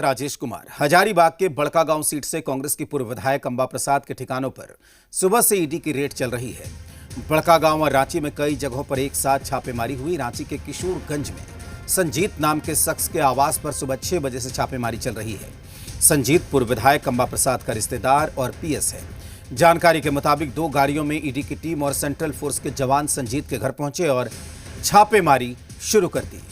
राजेश कुमार हजारीबाग के बड़कागांव सीट से कांग्रेस की पूर्व विधायक अंबा प्रसाद के ठिकानों पर सुबह से ईडी की रेड चल रही है। बड़कागांव और रांची में कई जगहों पर एक साथ छापेमारी हुई। रांची के किशोरगंज में संजीत नाम के शख्स के आवास पर सुबह 6 बजे से छापेमारी चल रही है। संजीत पूर्व विधायक अंबा प्रसाद का रिश्तेदार और पीएस है। जानकारी के मुताबिक 2 गाड़ियों में ईडी की टीम और सेंट्रल फोर्स के जवान संजीत के घर पहुंचे और छापेमारी शुरू कर दी।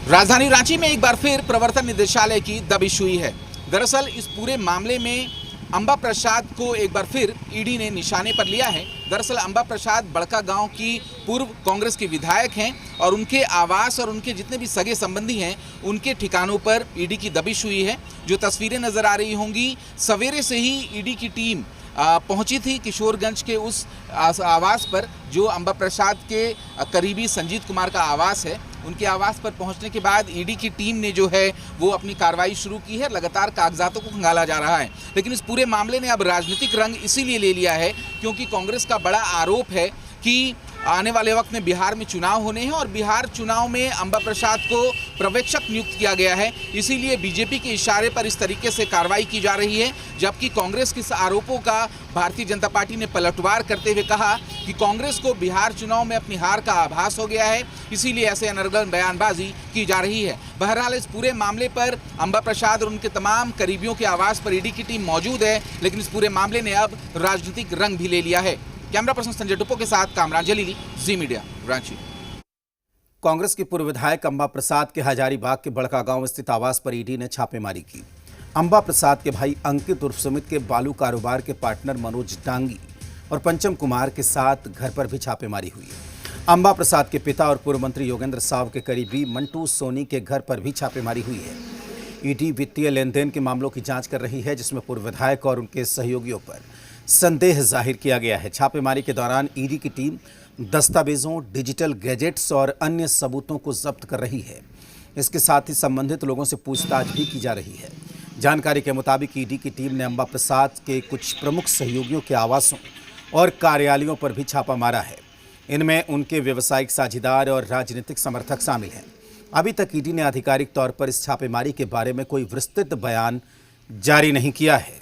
राजधानी रांची में एक बार फिर प्रवर्तन निदेशालय की दबिश हुई है। दरअसल इस पूरे मामले में अंबा प्रसाद को एक बार फिर ईडी ने निशाने पर लिया है। दरअसल अंबा प्रसाद बड़कागांव की पूर्व कांग्रेस के विधायक हैं और उनके आवास और उनके जितने भी सगे संबंधी हैं उनके ठिकानों पर ईडी की दबिश हुई है। जो तस्वीरें नजर आ रही होंगी, सवेरे से ही ईडी की टीम पहुंची थी किशोरगंज के उस आवास पर जो अंबा प्रसाद के करीबी संजीत कुमार का आवास है। उनके आवास पर पहुंचने के बाद ईडी की टीम ने जो है वो अपनी कार्रवाई शुरू की है। लगातार कागजातों को खंगाला जा रहा है, लेकिन इस पूरे मामले ने अब राजनीतिक रंग इसीलिए ले लिया है क्योंकि कांग्रेस का बड़ा आरोप है कि आने वाले वक्त में बिहार में चुनाव होने हैं और बिहार चुनाव में अंबा प्रसाद को पर्यवेक्षक नियुक्त किया गया है। इसीलिए बीजेपी के इशारे पर इस तरीके से कार्रवाई की जा रही है, जबकि कांग्रेस के आरोपों का भारतीय जनता पार्टी ने पलटवार करते हुए कहा कि कांग्रेस को बिहार चुनाव में अपनी हार का आभास हो गया है, इसीलिए ऐसे अनर्गल बयानबाजी की जा रही है। बहरहाल इस पूरे मामले पर अंबा प्रसाद और उनके तमाम करीबियों के आवास पर ईडी की टीम मौजूद है, लेकिन इस पूरे मामले ने अब राजनीतिक रंग भी ले लिया है। कैमरा पर्सन संजय टुप्पो के साथ कामरान जलीली, जी मीडिया, रांची। कांग्रेस की पूर्व विधायक अंबा प्रसाद के हजारीबाग के बड़कागांव स्थित आवास पर ईडी ने छापेमारी की। अंबा प्रसाद के भाई अंकित उर्फ सुमित के बालू कारोबार के पार्टनर मनोज डांगी और पंचम कुमार के साथ घर पर भी छापेमारी हुई। अंबा प्रसाद के पिता और पूर्व मंत्री योगेंद्र साव के करीबी मंटू सोनी के घर पर भी छापेमारी हुई है। ईडी वित्तीय लेन देन के मामलों की जांच कर रही है, जिसमें पूर्व विधायक और उनके सहयोगियों पर संदेह जाहिर किया गया है। छापेमारी के दौरान ईडी की टीम दस्तावेजों, डिजिटल गैजेट्स और अन्य सबूतों को जब्त कर रही है। इसके साथ ही संबंधित लोगों से पूछताछ भी की जा रही है। जानकारी के मुताबिक ईडी की टीम ने अंबा प्रसाद के कुछ प्रमुख सहयोगियों के आवासों और कार्यालयों पर भी छापा मारा है। इनमें उनके व्यावसायिक साझेदार और राजनीतिक समर्थक शामिल हैं। अभी तक ईडी ने आधिकारिक तौर पर इस छापेमारी के बारे में कोई विस्तृत बयान जारी नहीं किया है।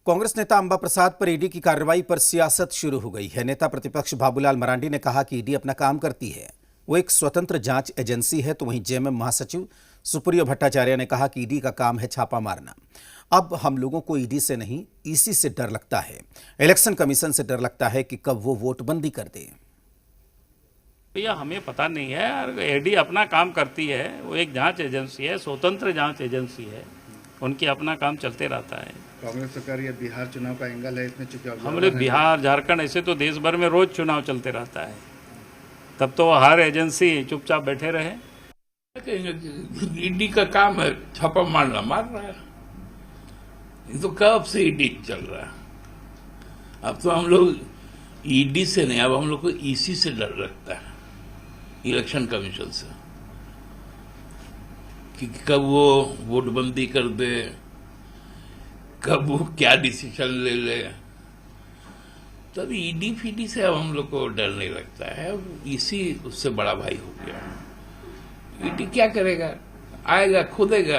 कांग्रेस नेता अंबा प्रसाद पर ईडी की कार्रवाई पर सियासत शुरू हो गई है। नेता प्रतिपक्ष बाबूलाल मरांडी ने कहा कि ईडी अपना काम करती है, वो एक स्वतंत्र जांच एजेंसी है। तो वहीं जेएमएम महासचिव सुप्रियो भट्टाचार्य ने कहा कि ईडी का काम है छापा मारना। अब हम लोगों को ईडी से नहीं, ईसी से डर लगता है, इलेक्शन कमीशन से डर लगता है कि कब वो वोटबंदी कर दे। भैया हमें पता नहीं है, ईडी अपना काम करती है, वो एक जांच एजेंसी है, स्वतंत्र जांच एजेंसी है, उनकी अपना काम चलते रहता है। कांग्रेस सरकार ये बिहार चुनाव का एंगल है इसमें, चूंकि हमारे बिहार झारखंड ऐसे तो देश भर में रोज चुनाव चलते रहता है, तब तो हर एजेंसी चुपचाप बैठे रहे। ईडी का काम है छापा मारना, मार रहा है। ये तो कब से ईडी चल रहा है। अब तो हम लोग ईडी से नहीं, अब हम लोग को ईसी से डर लगता है, इलेक्शन कमीशन से, कि कब वो वोटबंदी कर दे, कब वो क्या डिसीजन ले ले। तब ईडी फीडी से अब हम लोग को डर नहीं लगता है। अब इसी उससे बड़ा भाई हो गया। ईडी क्या करेगा, आएगा, खोदेगा,